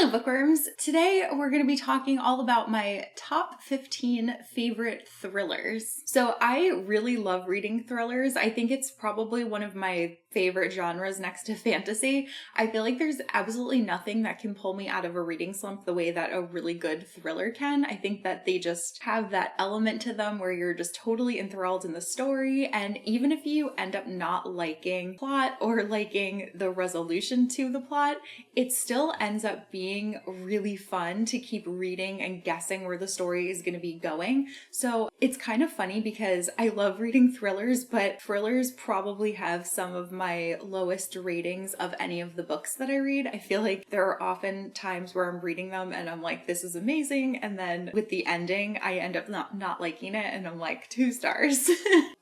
Hello bookworms! Today we're going to be talking all about my top 15 favorite thrillers. So I really love reading thrillers. I think it's probably one of my favorite genres next to fantasy. I feel like there's absolutely nothing that can pull me out of a reading slump the way that a really good thriller can. I think that they just have that element to them where you're just totally enthralled in the story, and even if you end up not liking plot or liking the resolution to the plot, it still ends up being really fun to keep reading and guessing where the story is going to be going. So it's kind of funny because I love reading thrillers, but thrillers probably have some of my lowest ratings of any of the books that I read. I feel like there are often times where I'm reading them and I'm like, this is amazing. And then with the ending, I end up not liking it and I'm like 2 stars.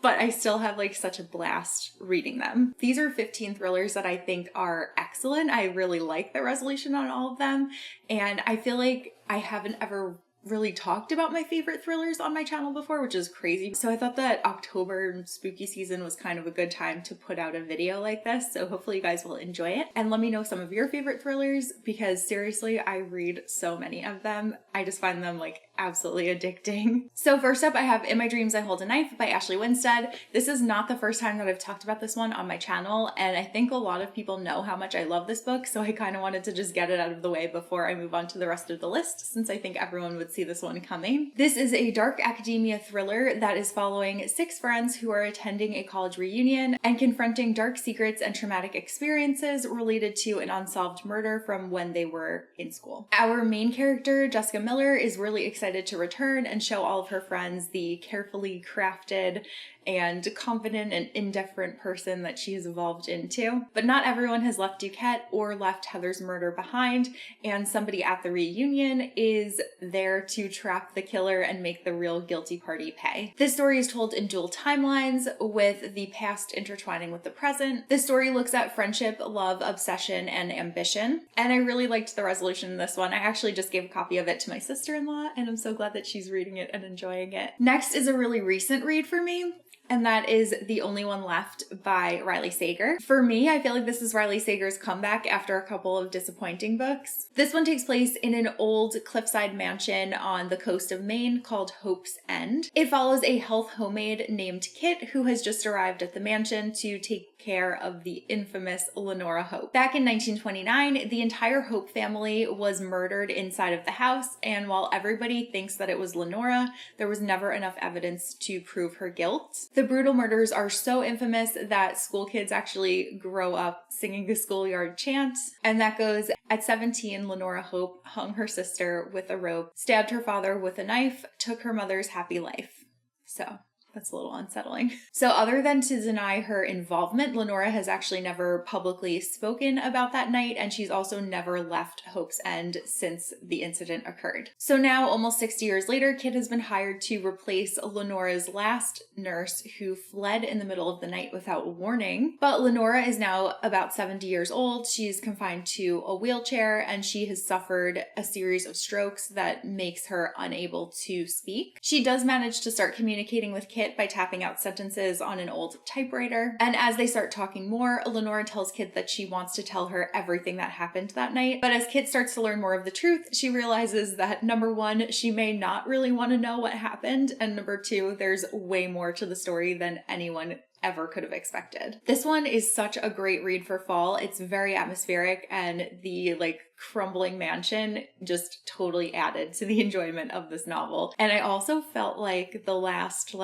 But I still have like such a blast reading them. These are 15 thrillers that I think are excellent. I really like the resolution on all of them. And I feel like I haven't ever really talked about my favorite thrillers on my channel before, which is crazy. So I thought that October spooky season was kind of a good time to put out a video like this. So hopefully you guys will enjoy it. And let me know some of your favorite thrillers because seriously, I read so many of them. I just find them like absolutely addicting. So first up, I have In My Dreams I Hold a Knife by Ashley Winstead. This is not the first time that I've talked about this one on my channel, and I think a lot of people know how much I love this book, so I kind of wanted to just get it out of the way before I move on to the rest of the list, since I think everyone would see this one coming. This is a dark academia thriller that is following 6 friends who are attending a college reunion and confronting dark secrets and traumatic experiences related to an unsolved murder from when they were in school. Our main character, Jessica Miller, is really excited to return and show all of her friends the carefully crafted and confident and indifferent person that she has evolved into. But not everyone has left Duquette or left Heather's murder behind, and somebody at the reunion is there to trap the killer and make the real guilty party pay. This story is told in dual timelines, with the past intertwining with the present. This story looks at friendship, love, obsession, and ambition, and I really liked the resolution in this one. I actually just gave a copy of it to my sister-in-law, and I'm so glad that she's reading it and enjoying it. Next is a really recent read for me, and that is The Only One Left by Riley Sager. For me, I feel like this is Riley Sager's comeback after a couple of disappointing books. This one takes place in an old cliffside mansion on the coast of Maine called Hope's End. It follows a health homemaid named Kit who has just arrived at the mansion to take care of the infamous Lenora Hope. Back in 1929, the entire Hope family was murdered inside of the house, and while everybody thinks that it was Lenora, there was never enough evidence to prove her guilt. The brutal murders are so infamous that school kids actually grow up singing the schoolyard chant, and that goes, at 17, Lenora Hope hung her sister with a rope, stabbed her father with a knife, took her mother's happy life. So that's a little unsettling. So other than to deny her involvement, Lenora has actually never publicly spoken about that night, and she's also never left Hope's End since the incident occurred. So now, almost 60 years later, Kit has been hired to replace Lenora's last nurse who fled in the middle of the night without warning. But Lenora is now about 70 years old. She's confined to a wheelchair, and she has suffered a series of strokes that makes her unable to speak. She does manage to start communicating with Kit by tapping out sentences on an old typewriter. And as they start talking more, Lenora tells Kit that she wants to tell her everything that happened that night. But as Kit starts to learn more of the truth, she realizes that number 1, she may not really want to know what happened, and number 2, there's way more to the story than anyone ever could have expected. This one is such a great read for fall. It's very atmospheric, and the crumbling mansion just totally added to the enjoyment of this novel. And I also felt like the last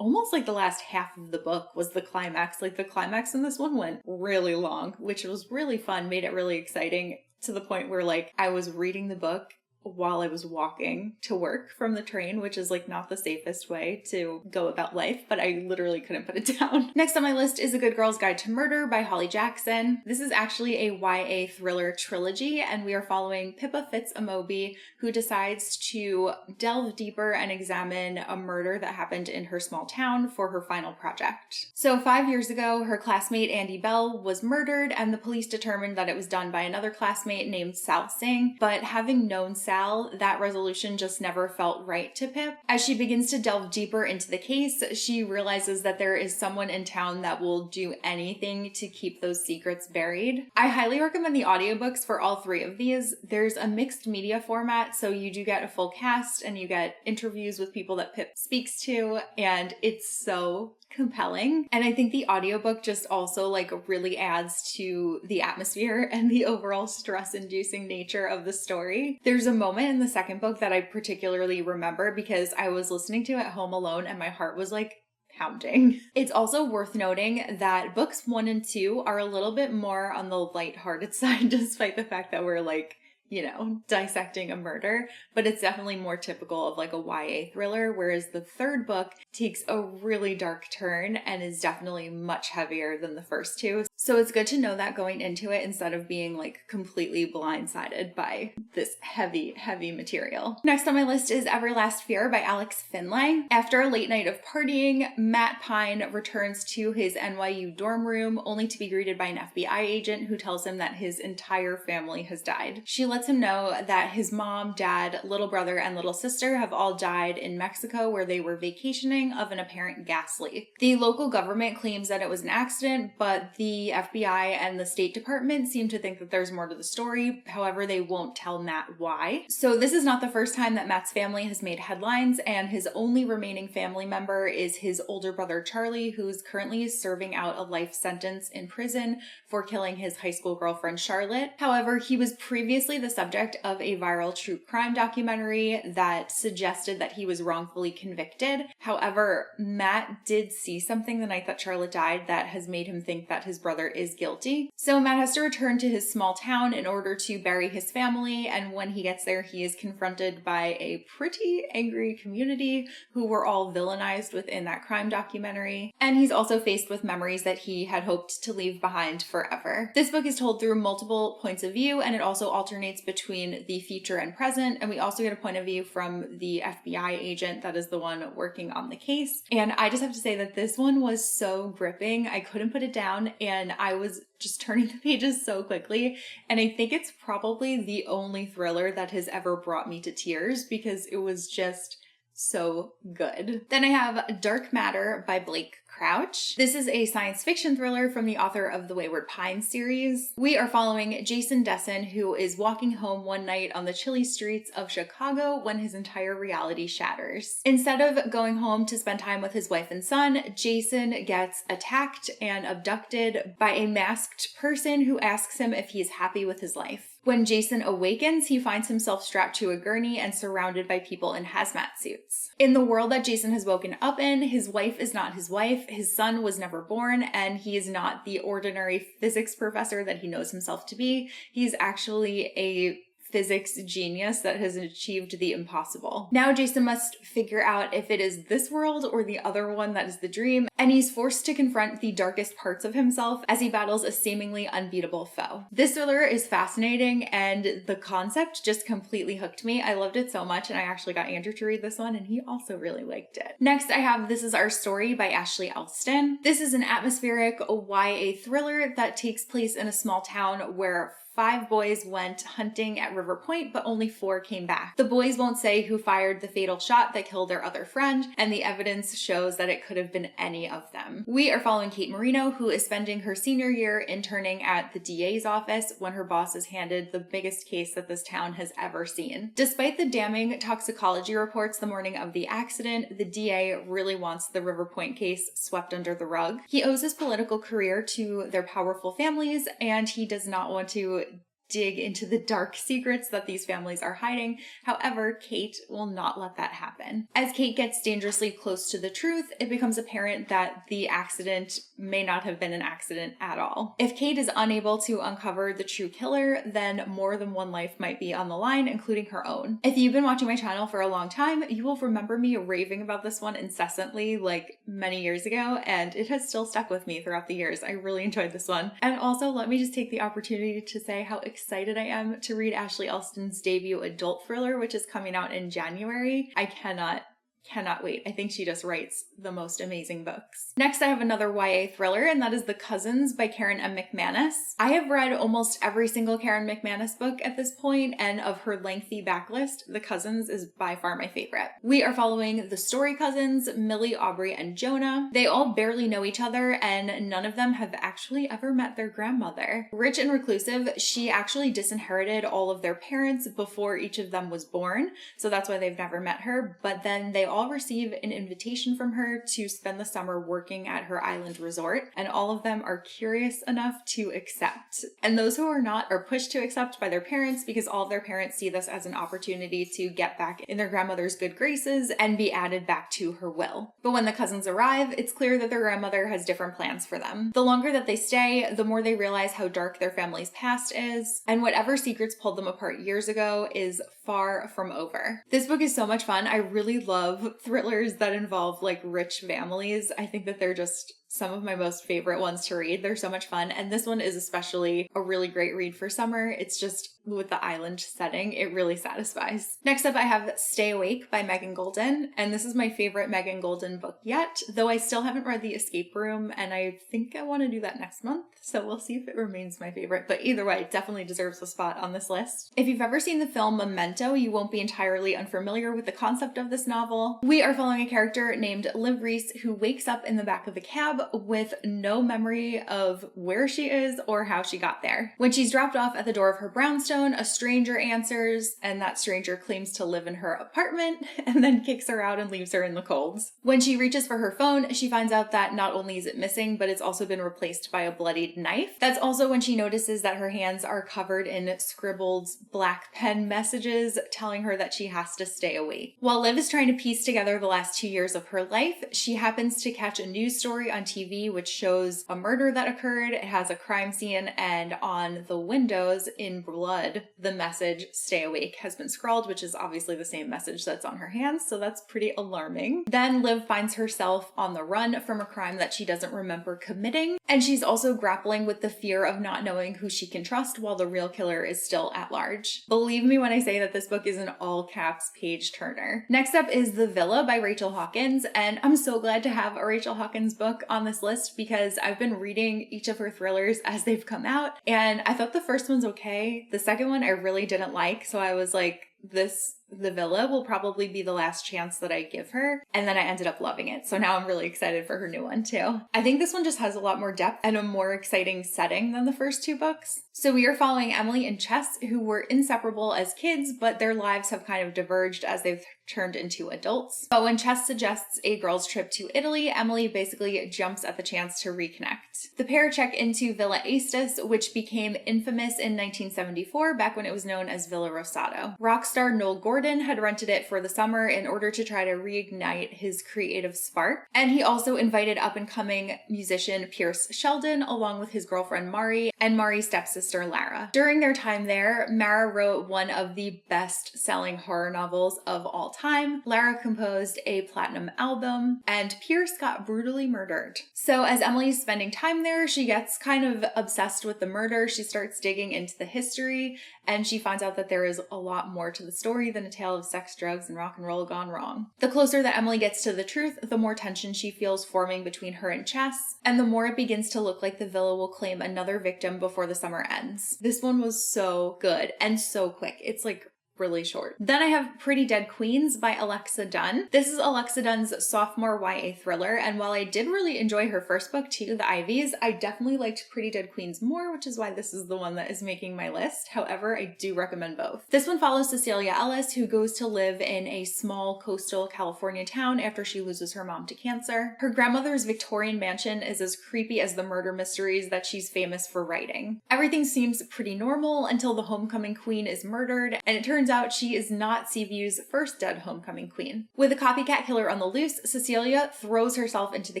almost like the last half of the book was the climax. Like the climax in this one went really long, which was really fun, made it really exciting, to the point where I was reading the book while I was walking to work from the train, which is not the safest way to go about life, but I literally couldn't put it down. Next on my list is A Good Girl's Guide to Murder by Holly Jackson. This is actually a YA thriller trilogy, and we are following Pippa Fitz-Amobi, who decides to delve deeper and examine a murder that happened in her small town for her final project. So 5 years ago, her classmate Andy Bell was murdered, and the police determined that it was done by another classmate named Sal Singh, but having known Sal Sal, that resolution just never felt right to Pip. As she begins to delve deeper into the case, she realizes that there is someone in town that will do anything to keep those secrets buried. I highly recommend the audiobooks for all three of these. There's a mixed media format, so you do get a full cast and you get interviews with people that Pip speaks to, and it's so compelling. And I think the audiobook just also like really adds to the atmosphere and the overall stress-inducing nature of the story. There's a moment in the second book that I particularly remember because I was listening to it at home alone and my heart was like pounding. It's also worth noting that books 1 and 2 are a little bit more on the lighthearted side, despite the fact that we're like, you know, dissecting a murder, but it's definitely more typical of like a YA thriller, whereas the third book takes a really dark turn and is definitely much heavier than the first two. So it's good to know that going into it instead of being like completely blindsided by this heavy, heavy material. Next on my list is Everlast Fear by Alex Finlay. After a late night of partying, Matt Pine returns to his NYU dorm room only to be greeted by an FBI agent who tells him that his entire family has died. She lets him know that his mom, dad, little brother, and little sister have all died in Mexico where they were vacationing of an apparent gas leak. The local government claims that it was an accident, but the FBI and the State Department seem to think that there's more to the story. However, they won't tell Matt why. So this is not the first time that Matt's family has made headlines, and his only remaining family member is his older brother Charlie, who's currently serving out a life sentence in prison for killing his high school girlfriend Charlotte. However, he was previously the subject of a viral true crime documentary that suggested that he was wrongfully convicted. However, Matt did see something the night that Charlotte died that has made him think that his brother is guilty. So Matt has to return to his small town in order to bury his family, and when he gets there, he is confronted by a pretty angry community who were all villainized within that crime documentary. And he's also faced with memories that he had hoped to leave behind forever. This book is told through multiple points of view, and it also alternates between the future and present, and we also get a point of view from the FBI agent that is the one working on the case. And I just have to say that this one was so gripping. I couldn't put it down, and I was just turning the pages so quickly, and I think it's probably the only thriller that has ever brought me to tears because it was just so good. Then I have Dark Matter by Blake Crouch. This is a science fiction thriller from the author of the Wayward Pines series. We are following Jason Dessen, who is walking home one night on the chilly streets of Chicago when his entire reality shatters. Instead of going home to spend time with his wife and son, Jason gets attacked and abducted by a masked person who asks him if he is happy with his life. When Jason awakens, he finds himself strapped to a gurney and surrounded by people in hazmat suits. In the world that Jason has woken up in, his wife is not his wife, his son was never born, and he is not the ordinary physics professor that he knows himself to be. He's actually a physics genius that has achieved the impossible. Now Jason must figure out if it is this world or the other one that is the dream, and he's forced to confront the darkest parts of himself as he battles a seemingly unbeatable foe. This thriller is fascinating, and the concept just completely hooked me. I loved it so much, and I actually got Andrew to read this one, and he also really liked it. Next, I have This Is Our Story by Ashley Elston. This is an atmospheric YA thriller that takes place in a small town where 5 boys went hunting at River Point, but only 4 came back. The boys won't say who fired the fatal shot that killed their other friend, and the evidence shows that it could have been any of them. We are following Kate Marino, who is spending her senior year interning at the DA's office when her boss is handed the biggest case that this town has ever seen. Despite the damning toxicology reports the morning of the accident, the DA really wants the River Point case swept under the rug. He owes his political career to their powerful families, and he does not want to dig into the dark secrets that these families are hiding. However, Kate will not let that happen. As Kate gets dangerously close to the truth, it becomes apparent that the accident may not have been an accident at all. If Kate is unable to uncover the true killer, then more than one life might be on the line, including her own. If you've been watching my channel for a long time, you will remember me raving about this one incessantly like many years ago, and it has still stuck with me throughout the years. I really enjoyed this one. And also, let me just take the opportunity to say how excited I am to read Ashley Elston's debut adult thriller, which is coming out in January. I cannot cannot wait. I think she just writes the most amazing books. Next, I have another YA thriller, and that is The Cousins by Karen M. McManus. I have read almost every single Karen McManus book at this point, and of her lengthy backlist, The Cousins is by far my favorite. We are following the Story cousins, Millie, Aubrey, and Jonah. They all barely know each other, and none of them have actually ever met their grandmother. Rich and reclusive, she actually disinherited all of their parents before each of them was born, so that's why they've never met her, but then they all receive an invitation from her to spend the summer working at her island resort, and all of them are curious enough to accept. And those who are not are pushed to accept by their parents because all of their parents see this as an opportunity to get back in their grandmother's good graces and be added back to her will. But when the cousins arrive, it's clear that their grandmother has different plans for them. The longer that they stay, the more they realize how dark their family's past is, and whatever secrets pulled them apart years ago is far from over. This book is so much fun. I really love thrillers that involve like rich families. I think that they're just some of my most favorite ones to read. They're so much fun. And this one is especially a really great read for summer. It's just with the island setting, it really satisfies. Next up, I have Stay Awake by Megan Golden. And this is my favorite Megan Golden book yet, though I still haven't read The Escape Room, and I think I want to do that next month. So we'll see if it remains my favorite. But either way, it definitely deserves a spot on this list. If you've ever seen the film Memento, you won't be entirely unfamiliar with the concept of this novel. We are following a character named Liv Reese who wakes up in the back of the cab with no memory of where she is or how she got there. When she's dropped off at the door of her brownstone, a stranger answers, and that stranger claims to live in her apartment and then kicks her out and leaves her in the cold. When she reaches for her phone, she finds out that not only is it missing, but it's also been replaced by a bloodied knife. That's also when she notices that her hands are covered in scribbled black pen messages telling her that she has to stay awake. While Liv is trying to piece together the last 2 years of her life, she happens to catch a news story on TV which shows a murder that occurred. It has a crime scene, and on the windows in blood, the message "Stay Awake" has been scrawled, which is obviously the same message that's on her hands, so that's pretty alarming. Then Liv finds herself on the run from a crime that she doesn't remember committing, and she's also grappling with the fear of not knowing who she can trust while the real killer is still at large. Believe me when I say that this book is an all caps page turner. Next up is The Villa by Rachel Hawkins, and I'm so glad to have a Rachel Hawkins book on this list because I've been reading each of her thrillers as they've come out, and I thought the first one's okay. The second one I really didn't like, so I was like, The Villa will probably be the last chance that I give her. And then I ended up loving it. So now I'm really excited for her new one too. I think this one just has a lot more depth and a more exciting setting than the first two books. So we are following Emily and Chess, who were inseparable as kids, but their lives have kind of diverged as they've turned into adults. But when Chess suggests a girls' trip to Italy, Emily basically jumps at the chance to reconnect. The pair check into Villa Aestus, which became infamous in 1974, back when it was known as Villa Rosado. Rockstar Noel Gordon had rented it for the summer in order to try to reignite his creative spark. And he also invited up-and-coming musician Pierce Sheldon, along with his girlfriend Mari and Mari's stepsister Lara. During their time there, Mara wrote one of the best-selling horror novels of all time. Lara composed a platinum album, and Pierce got brutally murdered. So as Emily's spending time there, she gets kind of obsessed with the murder. She starts digging into the history, and she finds out that there is a lot more to the story than a tale of sex, drugs, and rock and roll gone wrong. The closer that Emily gets to the truth, the more tension she feels forming between her and Chess, and the more it begins to look like the villa will claim another victim before the summer ends. This one was so good and so quick. It's like really short. Then I have Pretty Dead Queens by Alexa Dunn. This is Alexa Dunn's sophomore YA thriller, and while I did really enjoy her first book too, The Ivies, I definitely liked Pretty Dead Queens more, which is why this is the one that is making my list. However, I do recommend both. This one follows Cecilia Ellis, who goes to live in a small coastal California town after she loses her mom to cancer. Her grandmother's Victorian mansion is as creepy as the murder mysteries that she's famous for writing. Everything seems pretty normal until the homecoming queen is murdered, and it turns out she is not Seaview's first dead homecoming queen. With a copycat killer on the loose, Cecilia throws herself into the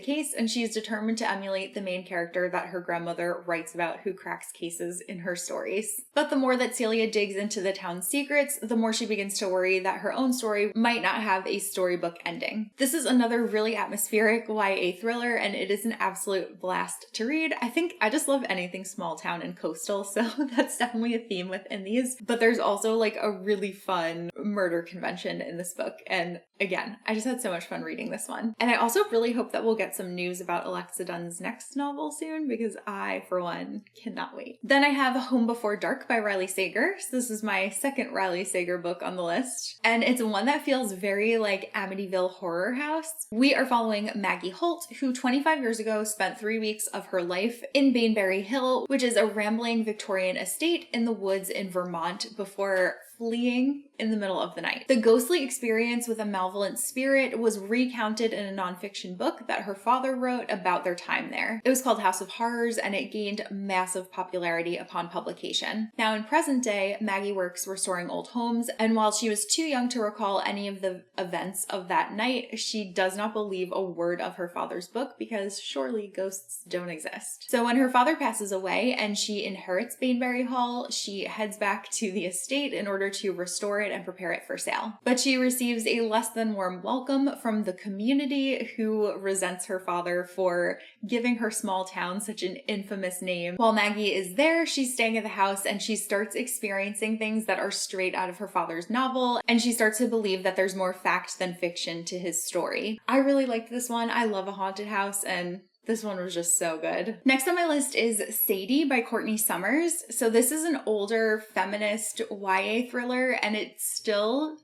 case, and she is determined to emulate the main character that her grandmother writes about, who cracks cases in her stories. But the more that Celia digs into the town's secrets, the more she begins to worry that her own story might not have a storybook ending. This is another really atmospheric YA thriller, and it is an absolute blast to read. I think I just love anything small town and coastal, so that's definitely a theme within these. But there's also like a really fun murder convention in this book, and Again, I just had so much fun reading this one. And I also really hope that we'll get some news about Alexa Dunn's next novel soon because I, for one, cannot wait. Then I have Home Before Dark by Riley Sager. So this is my second Riley Sager book on the list. And it's one that feels very like Amityville Horror House. We are following Maggie Holt, who 25 years ago spent 3 weeks of her life in Bainbury Hill, which is a rambling Victorian estate in the woods in Vermont before fleeing in the middle of the night. The ghostly experience with a malevolent spirit was recounted in a nonfiction book that her father wrote about their time there. It was called House of Horrors, and it gained massive popularity upon publication. Now in present day, Maggie works restoring old homes, and while she was too young to recall any of the events of that night, she does not believe a word of her father's book because surely ghosts don't exist. So when her father passes away and she inherits Bainbury Hall, she heads back to the estate in order to restore it and prepare it for sale. But she receives a less than warm welcome from the community, who resents her father for giving her small town such an infamous name. While Maggie is there, she's staying at the house and she starts experiencing things that are straight out of her father's novel, and she starts to believe that there's more fact than fiction to his story. I really liked this one. I love a haunted house, and this one was just so good. Next on my list is Sadie by Courtney Summers. So this is an older feminist YA thriller, and it still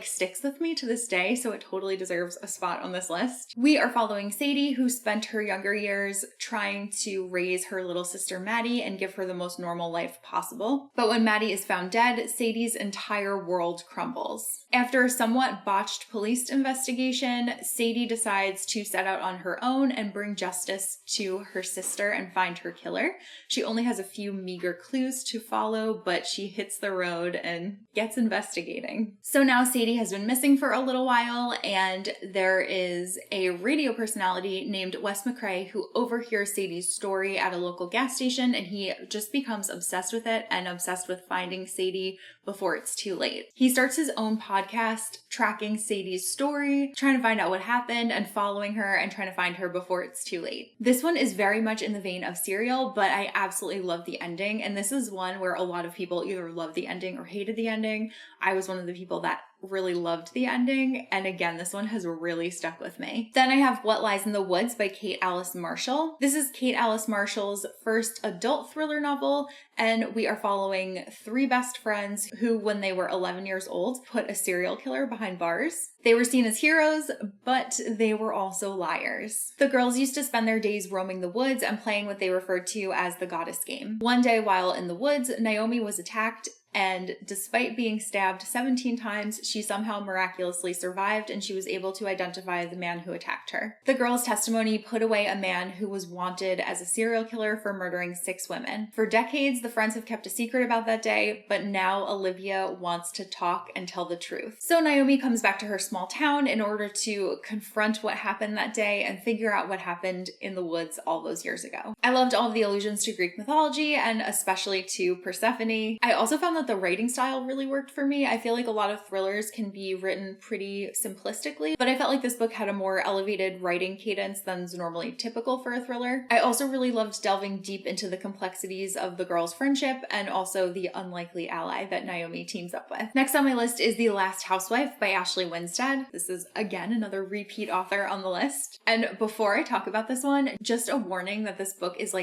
sticks with me to this day, so it totally deserves a spot on this list. We are following Sadie, who spent her younger years trying to raise her little sister Maddie and give her the most normal life possible. But when Maddie is found dead, Sadie's entire world crumbles. After a somewhat botched police investigation, Sadie decides to set out on her own and bring justice to her sister and find her killer. She only has a few meager clues to follow, but she hits the road and gets investigating. So now Sadie has been missing for a little while, and there is a radio personality named Wes McCrae who overhears Sadie's story at a local gas station, and he just becomes obsessed with it and obsessed with finding Sadie before it's too late. He starts his own podcast tracking Sadie's story, trying to find out what happened and following her and trying to find her before it's too late. This one is very much in the vein of Serial, but I absolutely love the ending, and this is one where a lot of people either loved the ending or hated the ending. I was one of the people that really loved the ending, and again, this one has really stuck with me. Then I have What Lies in the Woods by Kate Alice Marshall. This is Kate Alice Marshall's first adult thriller novel, and we are following 3 best friends who, when they were 11 years old, put a serial killer behind bars. They were seen as heroes, but they were also liars. The girls used to spend their days roaming the woods and playing what they referred to as the goddess game. One day while in the woods, Naomi was attacked, and despite being stabbed 17 times, she somehow miraculously survived, and she was able to identify the man who attacked her. The girl's testimony put away a man who was wanted as a serial killer for murdering 6 women. For decades, the friends have kept a secret about that day, but now Olivia wants to talk and tell the truth. So Naomi comes back to her small town in order to confront what happened that day and figure out what happened in the woods all those years ago. I loved all of the allusions to Greek mythology, and especially to Persephone. I also found that the writing style really worked for me. I feel like a lot of thrillers can be written pretty simplistically, but I felt like this book had a more elevated writing cadence than's normally typical for a thriller. I also really loved delving deep into the complexities of the girls' friendship and also the unlikely ally that Naomi teams up with. Next on my list is The Last Housewife by Ashley Winstead. This is, again, another repeat author on the list. And before I talk about this one, just a warning that this book is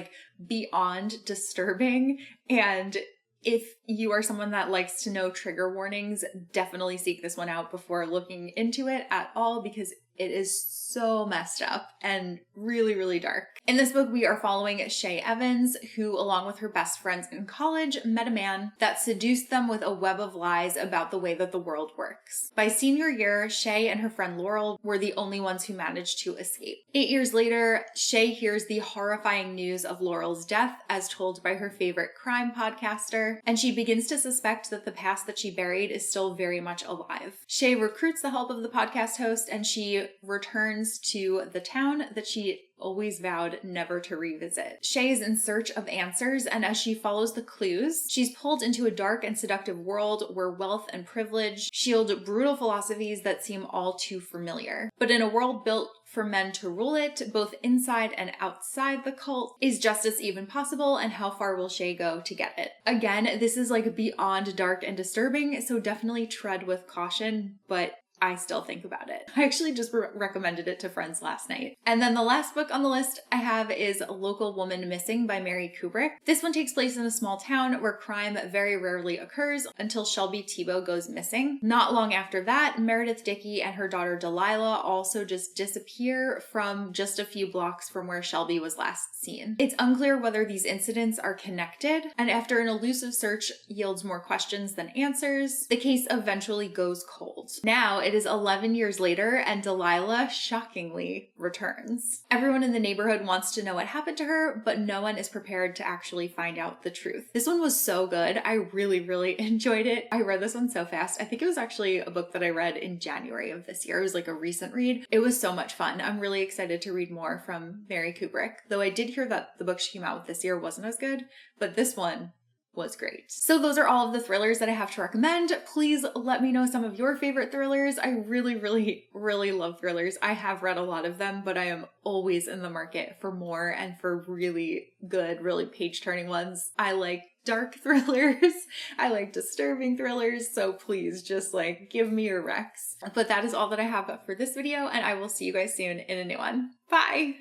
beyond disturbing, and if you are someone that likes to know trigger warnings, definitely seek this one out before looking into it at all, because it is so messed up and really, really dark. In this book, we are following Shay Evans, who, along with her best friends in college, met a man that seduced them with a web of lies about the way that the world works. By senior year, Shay and her friend Laurel were the only ones who managed to escape. 8 years later, Shay hears the horrifying news of Laurel's death as told by her favorite crime podcaster, and she begins to suspect that the past that she buried is still very much alive. Shay recruits the help of the podcast host, and she returns to the town that she always vowed never to revisit. Shay is in search of answers, and as she follows the clues, she's pulled into a dark and seductive world where wealth and privilege shield brutal philosophies that seem all too familiar. But in a world built for men to rule it, both inside and outside the cult, is justice even possible, and how far will Shay go to get it? Again, this is beyond dark and disturbing, so definitely tread with caution, but I still think about it. I actually just recommended it to friends last night. And then the last book on the list I have is Local Woman Missing by Mary Kubrick. This one takes place in a small town where crime very rarely occurs until Shelby Thibault goes missing. Not long after that, Meredith Dickey and her daughter Delilah also just disappear from just a few blocks from where Shelby was last seen. It's unclear whether these incidents are connected, and after an elusive search yields more questions than answers, the case eventually goes cold. Now, it is 11 years later, and Delilah shockingly returns. Everyone in the neighborhood wants to know what happened to her, but no one is prepared to actually find out the truth. This one was so good. I really enjoyed it. I read this one so fast. I think it was actually a book that I read in January of this year. It was like a recent read. It was so much fun. I'm really excited to read more from Mary Kubrick, though I did hear that the book she came out with this year wasn't as good, but this one was great. So those are all of the thrillers that I have to recommend. Please let me know some of your favorite thrillers. I really love thrillers. I have read a lot of them, but I am always in the market for more and for really good, really page-turning ones. I like dark thrillers. I like disturbing thrillers. So please just like give me your recs. But that is all that I have for this video, and I will see you guys soon in a new one. Bye!